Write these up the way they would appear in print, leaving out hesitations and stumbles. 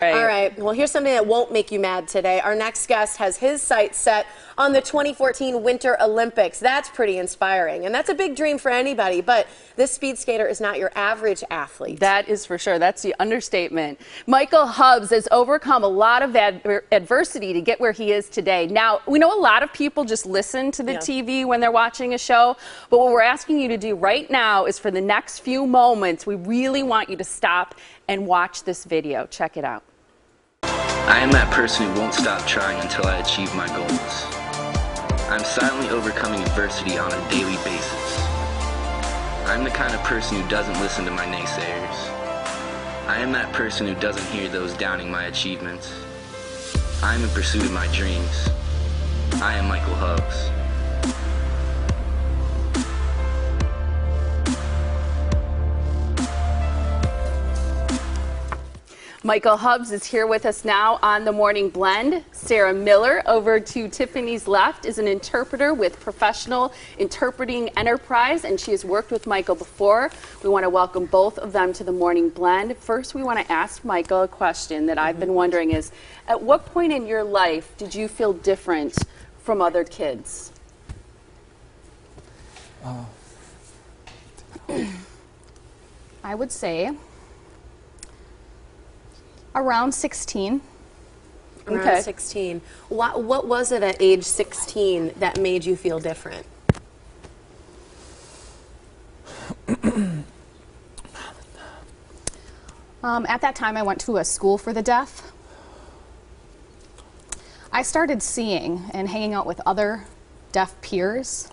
All right, well, here's something that won't make you mad today. Our next guest has his sights set on the 2014 Winter Olympics. That's pretty inspiring, and that's a big dream for anybody, but this speed skater is not your average athlete. That is for sure. That's the understatement. Michael Hubbs has overcome a lot of adversity to get where he is today. Now, we know a lot of people just listen to the TV when they're watching a show, but what we're asking you to do right now is for the next few moments, we really want you to stop and watch this video. Check it out. I am that person who won't stop trying until I achieve my goals. I'm silently overcoming adversity on a daily basis. I'm the kind of person who doesn't listen to my naysayers. I am that person who doesn't hear those downing my achievements. I am in pursuit of my dreams. I am Michael Hubbs. Michael Hubbs is here with us now on the Morning Blend. Sarah Miller, over to Tiffany's left, is an interpreter with Professional Interpreting Enterprise, and she has worked with Michael before. We want to welcome both of them to the Morning Blend. First, we want to ask Michael a question that I've been wondering is, at what point in your life did you feel different from other kids? I would say around 16. Around 16. What was it at age 16 that made you feel different? At that time, I went to a school for the deaf. I started seeing and hanging out with other deaf peers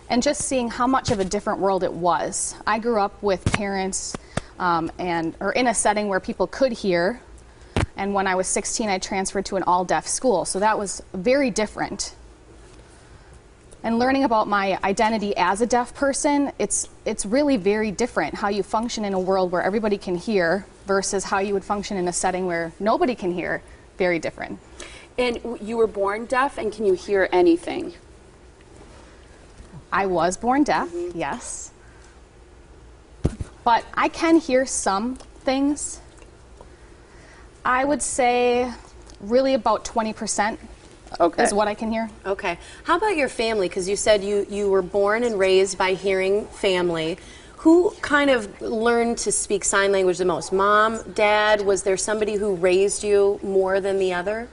and just seeing how much of a different world it was. I grew up with parents or in a setting where people could hear, and when I was 16 I transferred to an all-deaf school, so that was very different. And learning about my identity as a deaf person, it's really very different how you function in a world where everybody can hear versus how you would function in a setting where nobody can hear. Very different. And you were born deaf, and can you hear anything? I was born deaf, yes. But I can hear some things. I would say really about 20% is what I can hear. Okay. How about your family? Because you said you were born and raised by hearing family. Who kind of learned to speak sign language the most? Mom, dad? Was there somebody who raised you more than the other?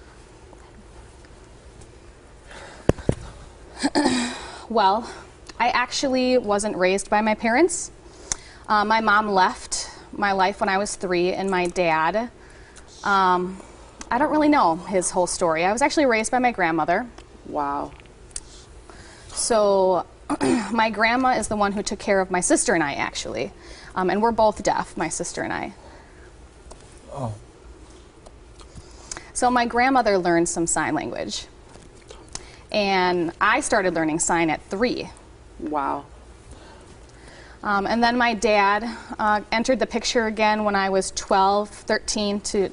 Well, I actually wasn't raised by my parents. My mom left my life when I was 3, and my dad, I don't really know his whole story. I was actually raised by my grandmother. Wow. So my grandma is the one who took care of my sister and I, actually. And we're both deaf, my sister and I. Oh. So my grandmother learned some sign language. And I started learning sign at 3. Wow. And then my dad entered the picture again when I was 12, 13 to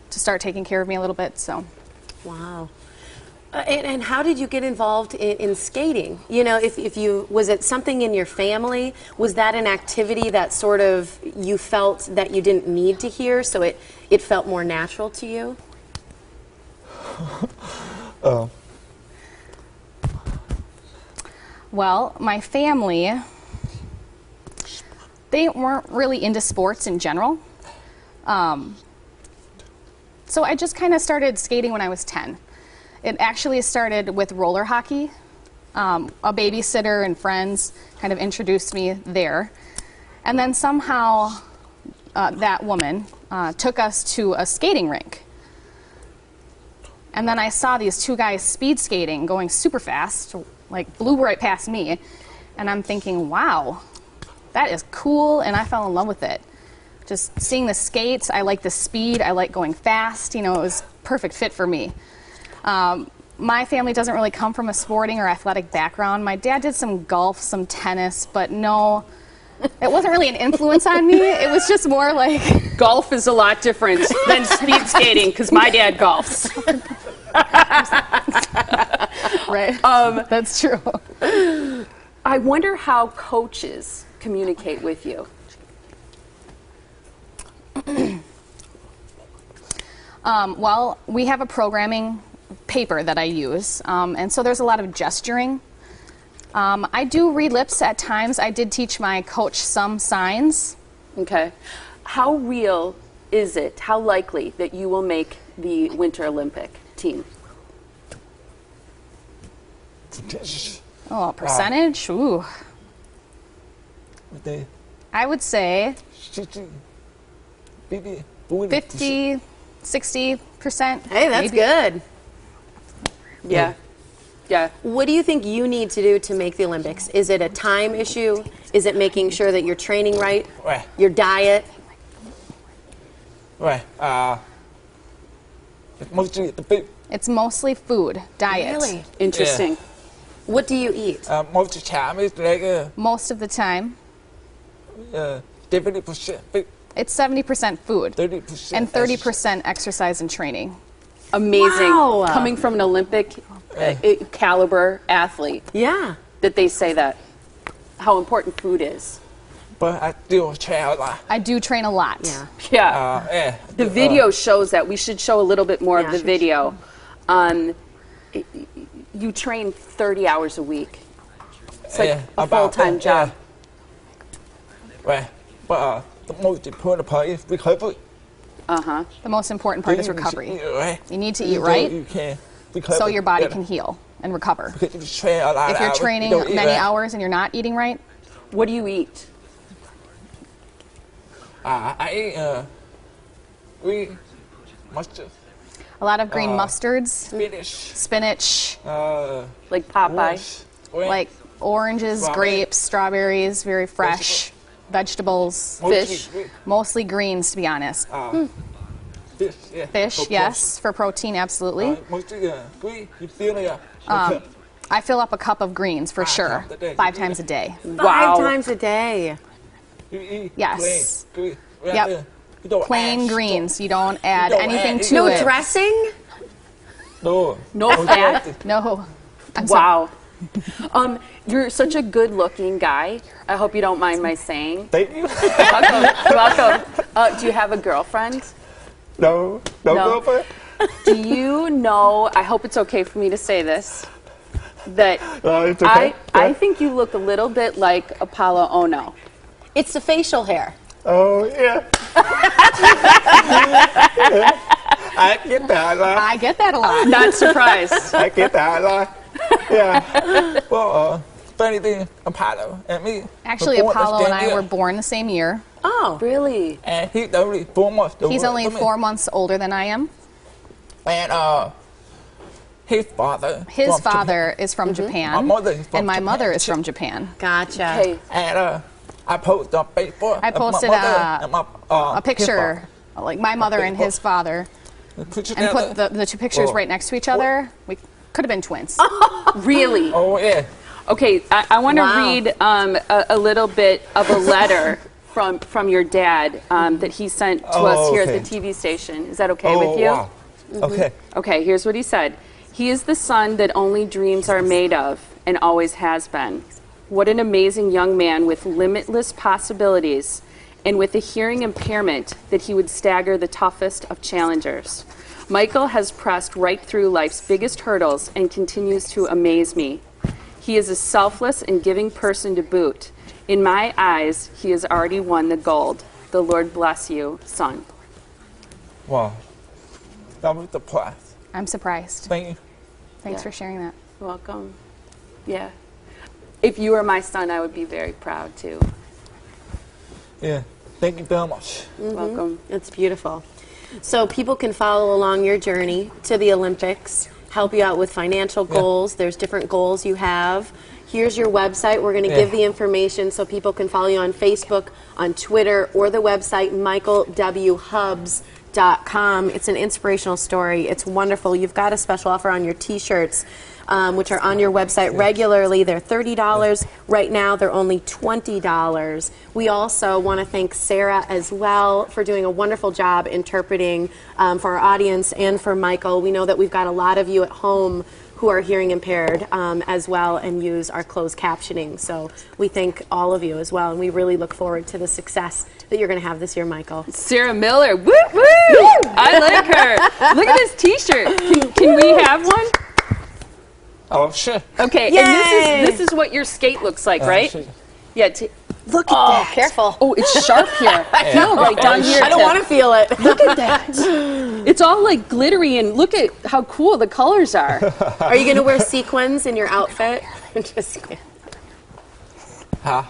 start taking care of me a little bit. So, wow. And how did you get involved in skating? You know, was it something in your family? Was that an activity that sort of you felt that you didn't need to hear, so it felt more natural to you? Well, my family, they weren't really into sports in general. So I just kind of started skating when I was 10. It actually started with roller hockey. A babysitter and friends kind of introduced me there. And then somehow that woman took us to a skating rink. And then I saw these 2 guys speed skating, going super fast, like blew right past me. And I'm thinking, wow, that is cool, and I fell in love with it. Just seeing the skates, I like the speed, I like going fast, you know, it was a perfect fit for me. My family doesn't really come from a sporting or athletic background. My dad did some golf, some tennis, but no, it wasn't really an influence on me. It was just more like... Golf is a lot different than speed skating, because my dad golfs. Right, that's true. I wonder how coaches communicate with you. Well, we have a programming paper that I use, and so there's a lot of gesturing. I do read lips at times. I did teach my coach some signs. Okay. How real is it, how likely that you will make the Winter Olympic team? Oh, percentage? Ooh. I would say 50, 60%. Hey, that's maybe. good. Yeah. Yeah. What do you think you need to do to make the Olympics? Is it a time issue? Is it making sure that you're training right? Your diet? It's mostly food, diet. Really? Interesting. Yeah. What do you eat? Most of the time it's like Most of the time, 70%, it's 70% food 30%, and 30% exercise and training. Amazing. Wow. Coming from an Olympic caliber athlete, Yeah. that they say that, how important food is. But I still try a lot. I do train a lot. Yeah. Yeah. The video shows that. We should show a little bit more of the video. You train 30 hours a week. It's like a full-time job. Right. But the most important part is recovery. Uh-huh. The most important part is recovery. Right. You need to eat right You can recover. so your body can heal and recover. Because you train a lot If of you're hours, training you don't eat many right. hours and you're not eating right, What do you eat? I eat green mustard, a lot of green mustards, spinach, spinach, Like Popeye? orange, like oranges, Strawberry. grapes, strawberries, very fresh, vegetables, Fish. mostly greens, to be honest. Fish, yeah. Fish, Of yes, for protein, absolutely. course. Mostly green, you feel it. I fill up a cup of greens for sure, times a day. 5 times a day. Wow. 5 times a day. You eat Yes. green. Yep. You don't Plain add greens. You don't add don't anything add to No it. dressing? No. No fat? No. I'm sorry. Wow. You're such a good-looking guy. I hope you don't mind my saying. Thank you. Welcome. Do you have a girlfriend? No No. girlfriend. Do you know, I hope it's okay for me to say this, that It's okay. I think you look a little bit like Apollo Ono. It's the facial hair. Oh, yeah. I get that a lot. I get that a lot. Not surprised. I get that a lot. Yeah. Well, funny thing, Apollo and me. Actually, were born the Apollo and same I year. were born the same year. Oh. Really? And he's only 4 months older He's only than me. 4 months older than I am. And his father. His from father is from Japan, My mother is from and my Japan. mother is from Japan. Gotcha. Hey, And I posted on Facebook. I posted my mother and my, a picture, like my mother and his father, and put the 2 pictures Oh. right next to each other. We could have been twins. really? Oh, yeah. Okay, I want to Wow. read a little bit of a letter from your dad that he sent to us here at the okay. TV station. Is that okay with you? Wow. Okay. Okay, here's what he said. He is the son that only dreams are made of and always has been. What an amazing young man with limitless possibilities and with a hearing impairment that he would stagger the toughest of challengers. Michael has pressed right through life's biggest hurdles and continues to amaze me. He is a selfless and giving person to boot. In my eyes, he has already won the gold. The Lord bless you, son. Wow. That was the prize. I'm surprised. Thank you. Thanks Yeah. for sharing that. Welcome. Yeah. If you were my son, I would be very proud too. Yeah. Thank you very much. Welcome. It's beautiful. So people can follow along your journey to the Olympics, help you out with financial goals. There's different goals you have. Here's your website. We're going to give the information so people can follow you on Facebook, on Twitter, or the website michaelwhubs.com. It's an inspirational story. It's wonderful. You've got a special offer on your T-shirts, which are on your website regularly. They're $30. Right now, they're only $20. We also want to thank Sarah as well for doing a wonderful job interpreting for our audience and for Michael. We know that we've got a lot of you at home who are hearing impaired as well and use our closed captioning. So we thank all of you as well, and we really look forward to the success that you're going to have this year, Michael. Sarah Miller, woo woo! I like her. Look at this T-shirt. Can we have one? Oh, sure. Okay, Yay! and this is what your skate looks like, right? Sure. Yeah. Look at that. Careful. Oh, it's sharp here. Feel right down here. I don't want to feel it. Look at that. It's all like glittery, and look at how cool the colors are. Are you going to wear sequins in your outfit? Just Huh?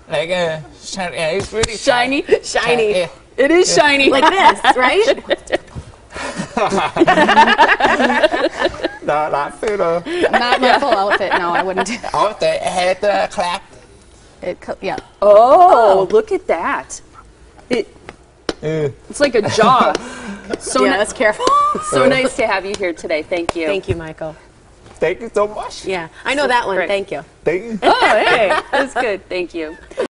Like, it's really Shiny. shiny. Yeah. It is shiny. Like this, right? No, not food. Not my full outfit. No, I wouldn't do that. Oh, the head clap. Yeah. Oh, look at that. It's like a jaw. So Yeah, that's careful. so nice to have you here today. Thank you. Thank you, Michael. Thank you so much. Yeah, I know that one. Great. Thank you. Thank you. Oh, hey, that's good. Thank you.